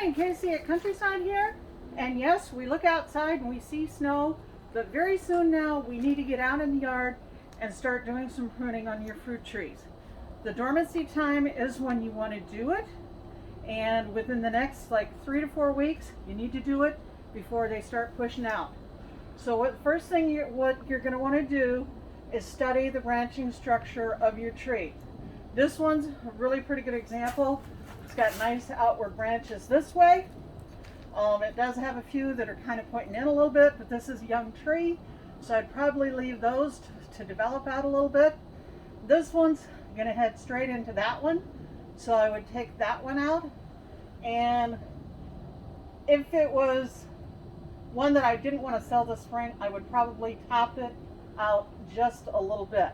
in Casey at Countryside here, and yes, we look outside and we see snow, but very soon now we need to get out in the yard and start doing some pruning on your fruit trees. The dormancy time is when you want to do it, and within the next like 3 to 4 weeks you need to do it before they start pushing out. So what first thing what you're going to want to do is study the branching structure of your tree. This one's a really pretty good example. It's got nice outward branches this way. It does have a few that are kind of pointing in a little bit, but this is a young tree, so I'd probably leave those to develop out a little bit. This one's going to head straight into that one, so I would take that one out. And if it was one that I didn't want to sell this spring, I would probably top it out just a little bit.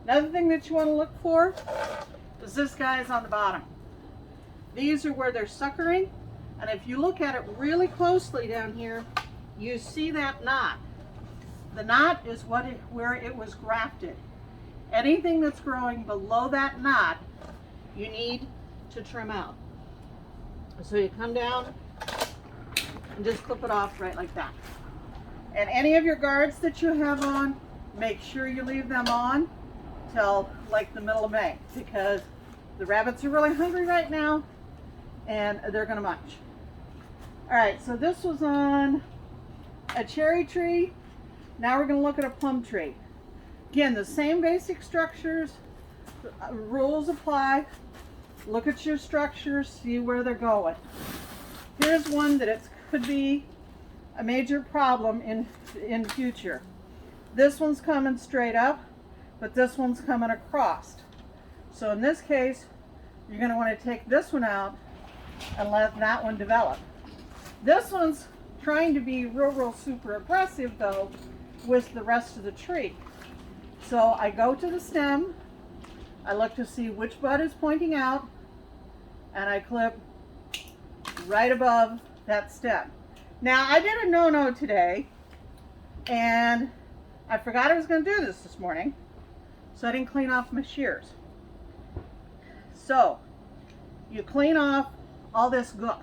Another thing that you want to look for is this guy's on the bottom. These are where they're suckering, and if you look at it really closely down here, you see that knot. The knot is where it was grafted. Anything that's growing below that knot, you need to trim out. So you come down and just clip it off right like that. And any of your guards that you have on, make sure you leave them on till like the middle of May, because the rabbits are really hungry right now and they're gonna munch. All right, so this was on a cherry tree. Now we're gonna look at a plum tree. Again, the same basic structures, rules apply. Look at your structures, see where they're going. Here's one that it could be a major problem in future. This one's coming straight up, but this one's coming across. So in this case, you're going to want to take this one out and let that one develop. This one's trying to be real super aggressive though with the rest of the tree. So I go to the stem, I look to see which bud is pointing out, and I clip right above that stem. Now I did a no-no today, and I forgot I was going to do this morning, so I didn't clean off my shears. So you clean off all this gook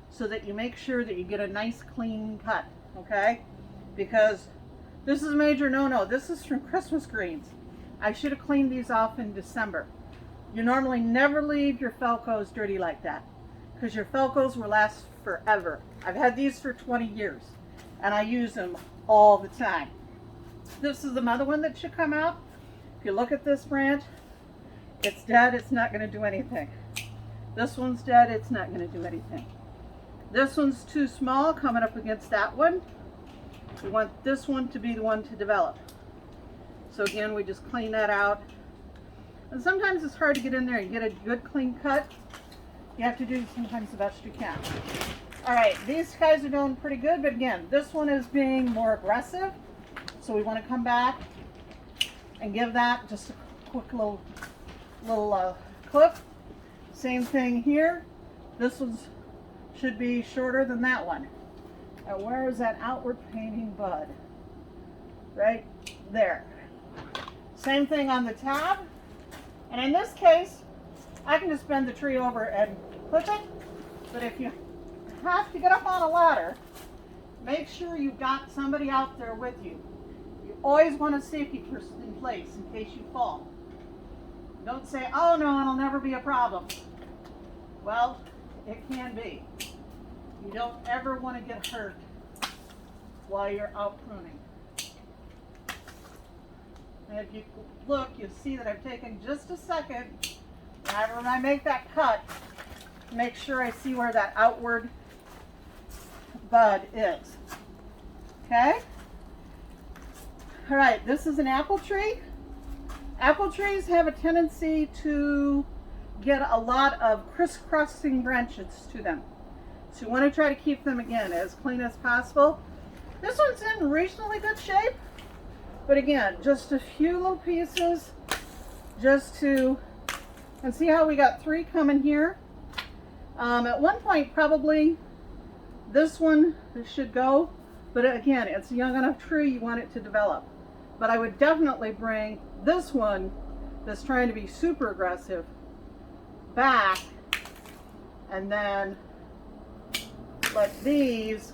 so that you make sure that you get a nice clean cut, okay? Because this is a major no-no. This is from Christmas greens. I should have cleaned these off in December. You normally never leave your Felcos dirty like that, because your Felcos will last forever. I've had these for 20 years and I use them all the time. This is another one that should come out. If you look at this branch, it's dead, it's not going to do anything. This one's dead, it's not going to do anything. This one's too small coming up against that one. We want this one to be the one to develop. So again, we just clean that out. And sometimes it's hard to get in there and get a good clean cut. You have to do sometimes the best you can. All right, these guys are doing pretty good, but again, this one is being more aggressive. So we want to come back and give that just a quick little clip. Same thing here. This one should be shorter than that one. Now where is that outward painting bud? Right there. Same thing on the tab. And in this case, I can just bend the tree over and clip it. But if you have to get up on a ladder, make sure you've got somebody out there with you. You always want a safety person in place in case you fall. Don't say, oh no, it'll never be a problem. Well, it can be. You don't ever want to get hurt while you're out pruning. And if you look, you'll see that I've taken just a second, and when I make that cut, make sure I see where that outward bud is. Okay? All right, this is an apple tree. Apple trees have a tendency to get a lot of crisscrossing branches to them. So you want to try to keep them, again, as clean as possible. This one's in reasonably good shape, but again, just a few little pieces just to, and see how we got 3 coming here. At one point, probably this one should go, but again, it's a young enough tree, you want it to develop. But I would definitely bring this one that's trying to be super aggressive back, and then let these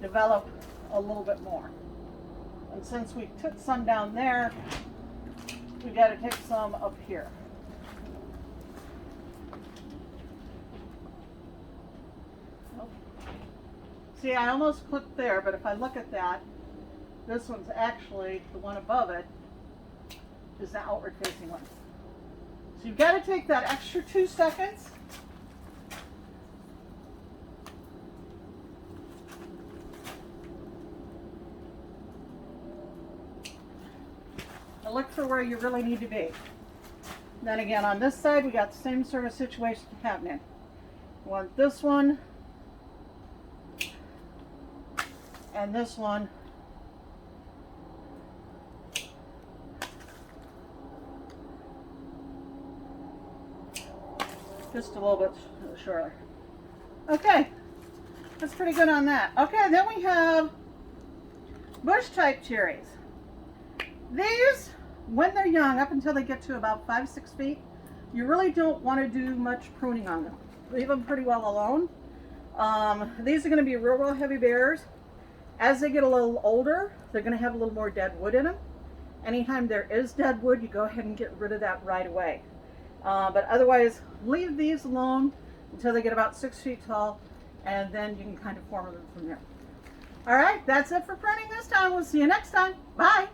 develop a little bit more. And since we took some down there, we got to take some up here. See, I almost clipped there, but if I look at that, this one's actually, the one above it, is the outward facing one. So you've got to take that extra 2 seconds. And look for where you really need to be. Then again, on this side, we got the same sort of situation happening. We want this one and this one just a little bit shorter. Okay, that's pretty good on that. Okay, then we have bush type cherries. These, when they're young, up until they get to about 5-6 feet, you really don't want to do much pruning on them. Leave them pretty well alone. These are going to be real heavy bears. As they get a little older, they're going to have a little more dead wood in them. Anytime there is dead wood, you go ahead and get rid of that right away. But otherwise, leave these alone until they get about 6 feet tall, and then you can kind of form them from there. All right, that's it for pruning this time. We'll see you next time. Bye.